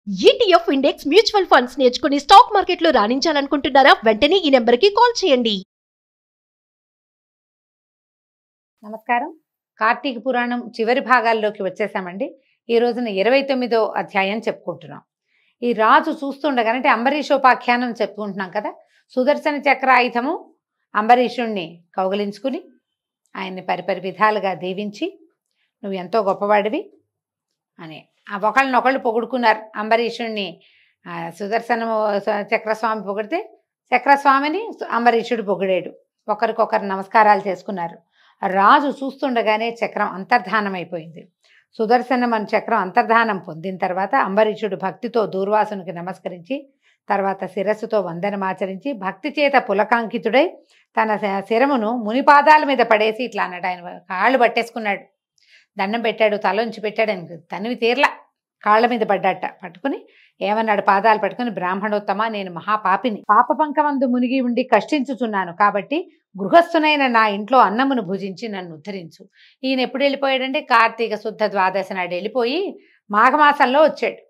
ETF index mutual funds నేర్చుకుని stock మార్కెట్లో రాణించాలనుకుంటున్నారా? వెంటనే ఈ నెంబర్కి కాల్ చేయండి. నమస్కారం. కార్తీక పురాణం చివరి భాగాల్లోకి వచ్చేసామండి. ఈ రోజున 29వ అధ్యాయం చెప్పుకుంటున్నాం. ఈ రాజు చూస్తుండగానే అంటే అంబరీషోపాఖ్యానం చెప్పుకుంటున్నాం కదా. సుదర్శన చక్రాయుధము అంబరీషుణ్ణి కౌగిలించుకుని ఆయన్ని పరిపరి విధాలుగా దీవించి నువ్వు ఎంతో గొప్పవాడివి అని ఒకళ్ళనొకళ్ళు పొగుడుకున్నారు. అంబరీషుణ్ణి సుదర్శనము చక్రస్వామి పొగిడితే చక్రస్వామిని అంబరీషుడు పొగిడాడు. ఒకరికొకరు నమస్కారాలు చేసుకున్నారు. రాజు చూస్తుండగానే చక్రం అంతర్ధానం అయిపోయింది. సుదర్శనం చక్రం అంతర్ధానం పొందిన తర్వాత అంబరీషుడు భక్తితో దూర్వాసునికి నమస్కరించి తర్వాత శిరస్సుతో వందనమాచరించి భక్తి చేత పులకాంకితుడై తన శిరమును మునిపాదాల మీద పడేసి ఇట్లా అన్నాడు. ఆయన కాళ్ళు పట్టేసుకున్నాడు, దండం పెట్టాడు, తలంచి పెట్టాడు. ఆయన తనివి తీర్లా కాళ్ళ మీద పడ్డాట. పట్టుకుని ఏమన్నాడు, పాదాలు పట్టుకుని, బ్రాహ్మణోత్తమ, నేను మహాపాపిని, పాప పంకమందు మునిగి ఉండి కష్టించుచున్నాను, కాబట్టి గృహస్థునైన నా ఇంట్లో అన్నమును భుజించి నన్ను ఉద్ధరించు. ఈయన ఎప్పుడు వెళ్ళిపోయాడంటే కార్తీక శుద్ధ ద్వాదశి నాడు వెళ్ళిపోయి మాఘమాసంలో వచ్చాడు.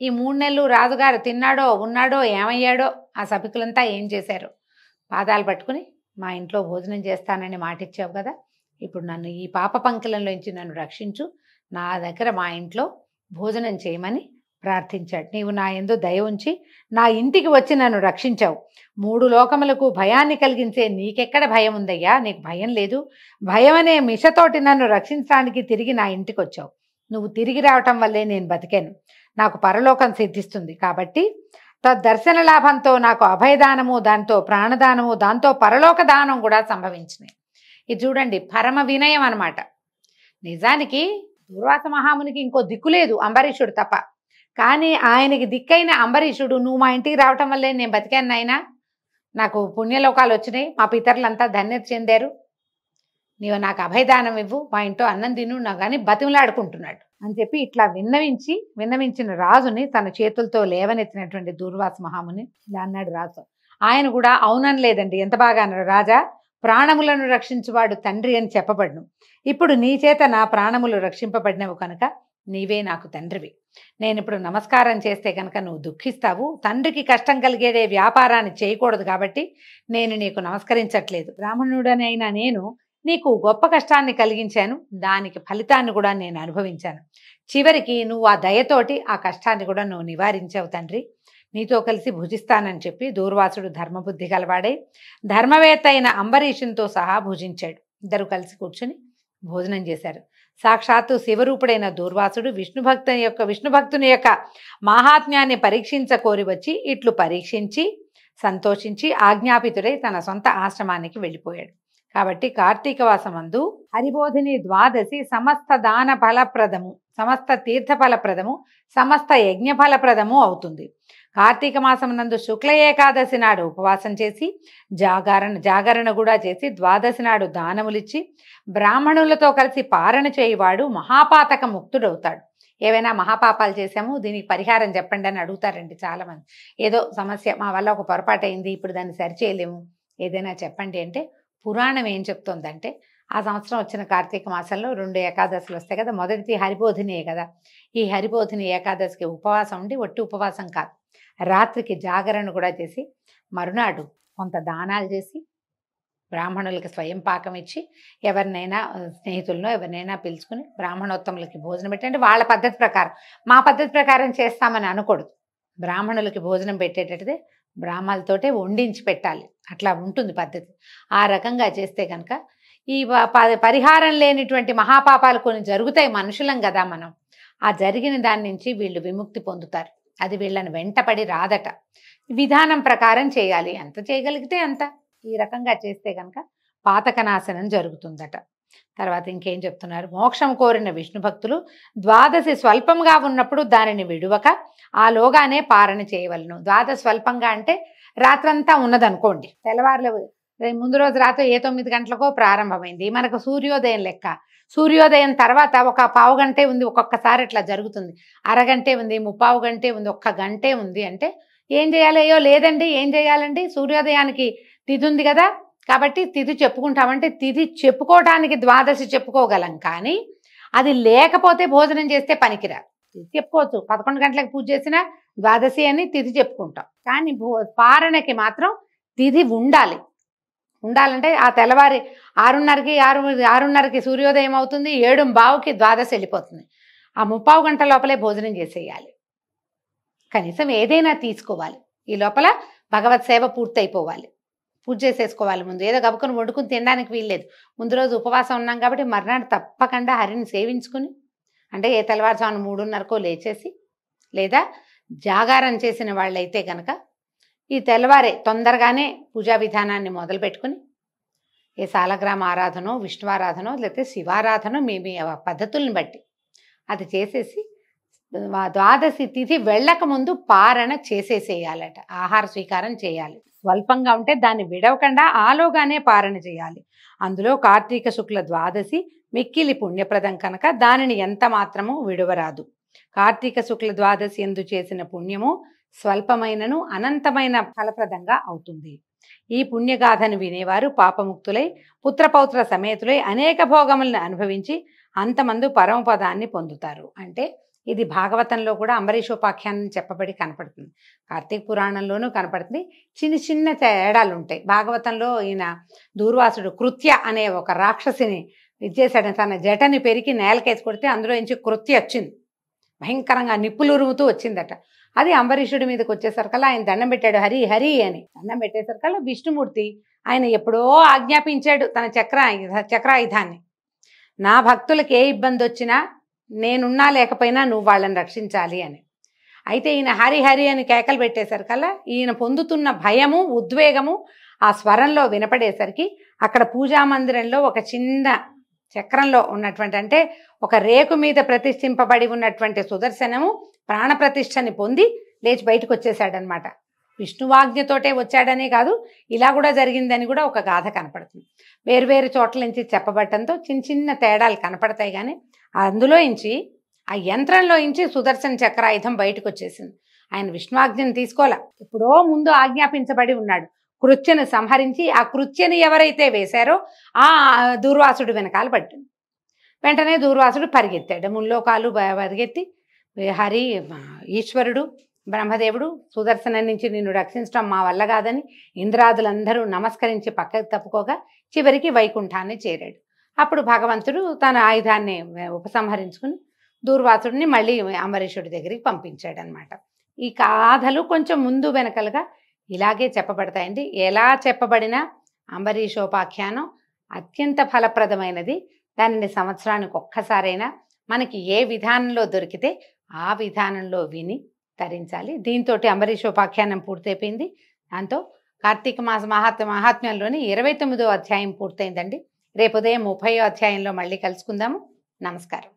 ఈ 3 నెలలు రాజుగారు తిన్నాడో ఉన్నాడో ఏమయ్యాడో, ఆ సభికులంతా ఏం చేశారు. పాదాలు పట్టుకుని మా ఇంట్లో భోజనం చేస్తానని మాటిచ్చావు కదా, ఇప్పుడు నన్ను ఈ పాప పంకలంలోంచి నన్ను రక్షించు, నా దగ్గర మా ఇంట్లో భోజనం చేయమని ప్రార్థించాడు. నీవు నా యందు దయ ఉంచి నా ఇంటికి వచ్చి నన్ను రక్షించావు. 3 లోకములకు భయాన్ని కలిగించే నీకెక్కడ భయం ఉందయ్యా? నీకు భయం లేదు. భయం అనే మిషతోటి నన్ను రక్షించడానికి తిరిగి నా ఇంటికి వచ్చావు. నువ్వు తిరిగి రావటం వల్లే నేను బతికాను. నాకు పరలోకం సిద్ధిస్తుంది. కాబట్టి దర్శన లాభంతో నాకు అభయదానము, దాంతో ప్రాణదానము, దాంతో పరలోక దానం కూడా సంభవించినాయి. ఇది చూడండి, పరమ వినయం అన్నమాట. నిజానికి దూర్వాస మహామునికి ఇంకో దిక్కు లేదు, అంబరీషుడు తప్ప. కానీ ఆయనకి దిక్కైన అంబరీషుడు, నువ్వు మా ఇంటికి రావటం వల్లే నేను బతికాను నాయనా, నాకు పుణ్యలోకాలు వచ్చినాయి, మా పితరులంతా ధన్యత చెందారు, నీవు నాకు అభయదానం ఇవ్వు, మా ఇంట్లో అన్నం తిను నా కానీ బతిమలాడుకుంటున్నాడు అని చెప్పి ఇట్లా విన్నవించిన రాజుని తన చేతులతో లేవనెత్తినటువంటి దూర్వాస మహాముని ఇలా అన్నాడు రాజు. ఆయన కూడా అవునని లేదండి, ఎంత బాగా అన్నాడు. రాజా, ప్రాణములను రక్షించువాడు తండ్రి అని చెప్పబడును. ఇప్పుడు నీ చేత నా ప్రాణములు రక్షింపబడినవు కనుక నీవే నాకు తండ్రివి. నేను ఇప్పుడు నమస్కారం చేస్తే కనుక నువ్వు దుఃఖిస్తావు. తండ్రికి కష్టం కలిగేదే వ్యాపారాన్ని చేయకూడదు, కాబట్టి నేను నీకు నమస్కరించట్లేదు. బ్రాహ్మణుడనైనా నేను నీకు గొప్ప కష్టాన్ని కలిగించాను, దానికి ఫలితాన్ని కూడా నేను అనుభవించాను. చివరికి నువ్వు ఆ దయతోటి ఆ కష్టాన్ని కూడా నువ్వు నివారించావు తండ్రి, నీతో కలిసి భుజిస్తానని చెప్పి దూర్వాసుడు ధర్మబుద్ధి గలవాడై ధర్మవేత్త అయిన అంబరీషునితో సహా భుజించాడు. ఇద్దరు కలిసి కూర్చుని భోజనం చేశారు. సాక్షాత్తు శివరూపుడైన దూర్వాసుడు విష్ణుభక్తుని యొక్క మాహాత్మ్యాన్ని పరీక్షించకోరి వచ్చి ఇట్లు పరీక్షించి సంతోషించి ఆజ్ఞాపితుడై తన సొంత ఆశ్రమానికి వెళ్ళిపోయాడు. కాబట్టి కార్తీక వాసమందు హరిబోధిని ద్వాదశి సమస్త దాన ఫలప్రదము, సమస్త తీర్థ ఫలప్రదము, సమస్త యజ్ఞ ఫలప్రదము అవుతుంది. కార్తీక మాసం నందు శుక్ల ఏకాదశి నాడు ఉపవాసం చేసి జాగరణ కూడా చేసి ద్వాదశి నాడు దానములిచ్చి బ్రాహ్మణులతో కలిసి పారణ చేయువాడు మహాపాతక ముక్తుడవుతాడు. ఏవైనా మహాపాపాలు చేశాము, దీనికి పరిహారం చెప్పండి అని అడుగుతారండి చాలామంది. ఏదో సమస్య, మా వల్ల ఒక పొరపాటు అయింది, ఇప్పుడు దాన్ని సరిచేయలేము, ఏదైనా చెప్పండి అంటే పురాణం ఏం చెప్తోందంటే, ఆ సంవత్సరం వచ్చిన కార్తీక మాసంలో 2 ఏకాదశులు వస్తాయి కదా. మొదటిది హరిబోధినియే కదా. ఈ హరిబోధిని ఏకాదశికి ఉపవాసం ఉండి, ఒట్టి ఉపవాసం కాదు, రాత్రికి జాగరణ కూడా చేసి మరునాడు కొంత దానాలు చేసి బ్రాహ్మణులకి స్వయం పాకం ఇచ్చి ఎవరినైనా స్నేహితులను ఎవరినైనా పిలుచుకుని బ్రాహ్మణోత్తములకి భోజనం పెట్టండి. వాళ్ళ పద్ధతి ప్రకారం, మా పద్ధతి ప్రకారం చేస్తామని అనకూడదు. బ్రాహ్మణులకి భోజనం పెట్టేటట్టుదే బ్రాహ్మణులతోటే వండించి పెట్టాలి, అట్లా ఉంటుంది పద్ధతి. ఆ రకంగా చేస్తే కనుక ఈ పరిహారం లేనిటువంటి మహాపాపాలు కొన్ని జరుగుతాయి, మనుషులం కదా మనం. ఆ జరిగిన దాని నుంచి వీళ్ళు విముక్తి పొందుతారు. అది వీళ్ళని వెంటపడి రాదట. విధానం ప్రకారం చేయాలి, ఎంత చేయగలిగితే అంత. ఈ రకంగా చేస్తే కనుక పాతకనాశనం జరుగుతుందట. తర్వాత ఇంకేం చెప్తున్నారు, మోక్షం కోరిన విష్ణు భక్తులు ద్వాదశి స్వల్పంగా ఉన్నప్పుడు దానిని విడువక ఆలోగానే పారణ చేయవలను. ద్వాదశి స్వల్పంగా అంటే రాత్రంతా ఉన్నదనుకోండి, తెల్లవారులు ముందు రోజు రాత్రి 9 గంటలకో ప్రారంభమైంది, మనకు సూర్యోదయం లెక్క. సూర్యోదయం తర్వాత ఒక పావు గంటే ఉంది, ఒక్కొక్కసారి ఇట్లా జరుగుతుంది, అరగంటే ఉంది, 3/4 గంటే ఉంది, 1 గంటే ఉంది అంటే ఏం చేయాలి? అయ్యో లేదండి, ఏం చేయాలండి, సూర్యోదయానికి తిథి ఉంది కదా, కాబట్టి తిథి చెప్పుకుంటామంటే తిథి చెప్పుకోవటానికి ద్వాదశి చెప్పుకోగలం, కానీ అది లేకపోతే భోజనం చేస్తే పనికిరాదు. తిథి చెప్పుకోవచ్చు, 11 గంటలకు పూజ చేసినా ద్వాదశి అని తిథి చెప్పుకుంటాం. కానీ పారణకి మాత్రం తిథి ఉండాలి. ఉండాలంటే ఆ తెల్లవారి 6:30కి సూర్యోదయం అవుతుంది, 7:15కి ద్వాదశి వెళ్ళిపోతుంది. ఆ 3/4 గంట లోపలే భోజనం చేసేయాలి. కనీసం ఏదైనా తీసుకోవాలి. ఈ లోపల భగవత్ సేవ పూర్తయిపోవాలి. పూజ చేసేసుకోవాలి. ముందు ఏదో గబుకొని వండుకుని తినడానికి వీల్లేదు. ముందు రోజు ఉపవాసం ఉన్నాం కాబట్టి మర్నాడు తప్పకుండా హరిని సేవించుకుని, అంటే ఏ తెల్లవారుజామున 3:30కో లేచేసి, లేదా జాగారం చేసిన వాళ్ళైతే కనుక ఈ తెల్లవారే తొందరగానే పూజా విధానాన్ని మొదలుపెట్టుకుని, ఏ సాలగ్రామ ఆరాధనో, విష్ణువారాధనో, లేకపోతే శివారాధనో మీ మీ పద్ధతుల్ని బట్టి అది చేసేసి ద్వాదశి తిథి వెళ్ళక ముందు పారణ చేసేసేయాలట. ఆహార స్వీకారం చేయాలి. స్వల్పంగా ఉంటే దాన్ని విడవకుండా ఆలోగానే పారణ చేయాలి. అందులో కార్తీక శుక్ల ద్వాదశి మిక్కిలి పుణ్యప్రదం కనుక దానిని ఎంత మాత్రమూ విడవరాదు. కార్తీక శుక్ల ద్వాదశి యందు చేసిన పుణ్యము స్వల్పమైనను అనంతమైన ఫలప్రదంగా అవుతుంది. ఈ పుణ్యగాథను వినేవారు పాపముక్తులై పుత్రపౌత్ర సమేతులై అనేక భోగములను అనుభవించి అంతమందు పరమపదాన్ని పొందుతారు. అంటే ఇది భాగవతంలో కూడా అంబరీషోపాఖ్యానం చెప్పబడి కనపడుతుంది, కార్తీక పురాణంలోనూ కనపడుతుంది. చిన్న చిన్న తేడాలు ఉంటాయి. భాగవతంలో ఈయన దూర్వాసుడు కృత్య అనే ఒక రాక్షసిని ఇచ్చేసాడు. తన జటని పెరికి నేలకేసి కొడితే అందులో నుంచి కృత్య వచ్చింది, భయంకరంగా నిప్పులురుముతూ వచ్చిందట. అది అంబరీషుడి మీదకి వచ్చేసరికల్లా ఆయన దండం పెట్టాడు, హరి హరి అని. దండం పెట్టేసరికల్లా విష్ణుమూర్తి ఆయన ఎప్పుడో ఆజ్ఞాపించాడు తన చక్రాయుధాన్ని, నా భక్తులకు ఏ ఇబ్బంది వచ్చినా నేనున్నా లేకపోయినా నువ్వు వాళ్ళని రక్షించాలి అని. అయితే ఈయన హరి హరి అని కేకలు పెట్టేసరికల్లా ఈయన పొందుతున్న భయము, ఉద్వేగము ఆ స్వరంలో వినపడేసరికి అక్కడ పూజామందిరంలో ఒక చిన్న చక్రంలో ఉన్నటువంటి, అంటే ఒక రేకు మీద ప్రతిష్ఠింపబడి ఉన్నటువంటి సుదర్శనము ప్రాణప్రతిష్ఠని పొంది లేచి బయటకు వచ్చేసాడనమాట. విష్ణువాజ్ఞతోటే వచ్చాడనే కాదు, ఇలా కూడా జరిగిందని కూడా ఒక గాథ కనపడుతుంది. వేరువేరు చోట్ల నుంచి చెప్పబట్టంతో చిన్న చిన్న తేడాలు కనపడతాయి. కానీ అందులో నుంచి, ఆ యంత్రంలో నుంచి సుదర్శన చక్రాయుధం బయటకు వచ్చేసింది. ఆయన విష్ణువాజ్ఞను తీసుకోవాల, ఎప్పుడో ముందు ఆజ్ఞాపించబడి ఉన్నాడు. కృత్యను సంహరించి ఆ కృత్యని ఎవరైతే వేశారో ఆ దూర్వాసుడు వెనకాల పట్టింది. వెంటనే దూర్వాసుడు పరిగెత్తాడు. ముల్లోకాలు పరిగెత్తి, హరి ఈశ్వరుడు బ్రహ్మదేవుడు సుదర్శనం నుంచి నిన్ను రక్షించడం మా వల్ల కాదని ఇంద్రాదులందరూ నమస్కరించి పక్కకు తప్పుకోగా చివరికి వైకుంఠాన్ని చేరాడు. అప్పుడు భగవంతుడు తన ఆయుధాన్ని ఉపసంహరించుకుని దూర్వాసుడిని మళ్ళీ అంబరీషుడి దగ్గరికి పంపించాడనమాట. ఈ గాథలు కొంచెం ముందు వెనకలుగా ఇలాగే చెప్పబడతాయండి. ఎలా చెప్పబడినా అంబరీషోపాఖ్యానం అత్యంత ఫలప్రదమైనది. దానిని సంవత్సరానికి ఒక్కసారైనా మనకి ఏ విధానంలో దొరికితే ఆ విధానంలో విని తరించాలి. దీంతో అంబరీషోపాఖ్యానం పూర్తయిపోయింది. దాంతో కార్తీక మాస మహాత్మ్యంలోని 29వ అధ్యాయం పూర్తయిందండి. రేపు ఉదయం 30వ అధ్యాయంలో మళ్ళీ కలుసుకుందాము. నమస్కారం.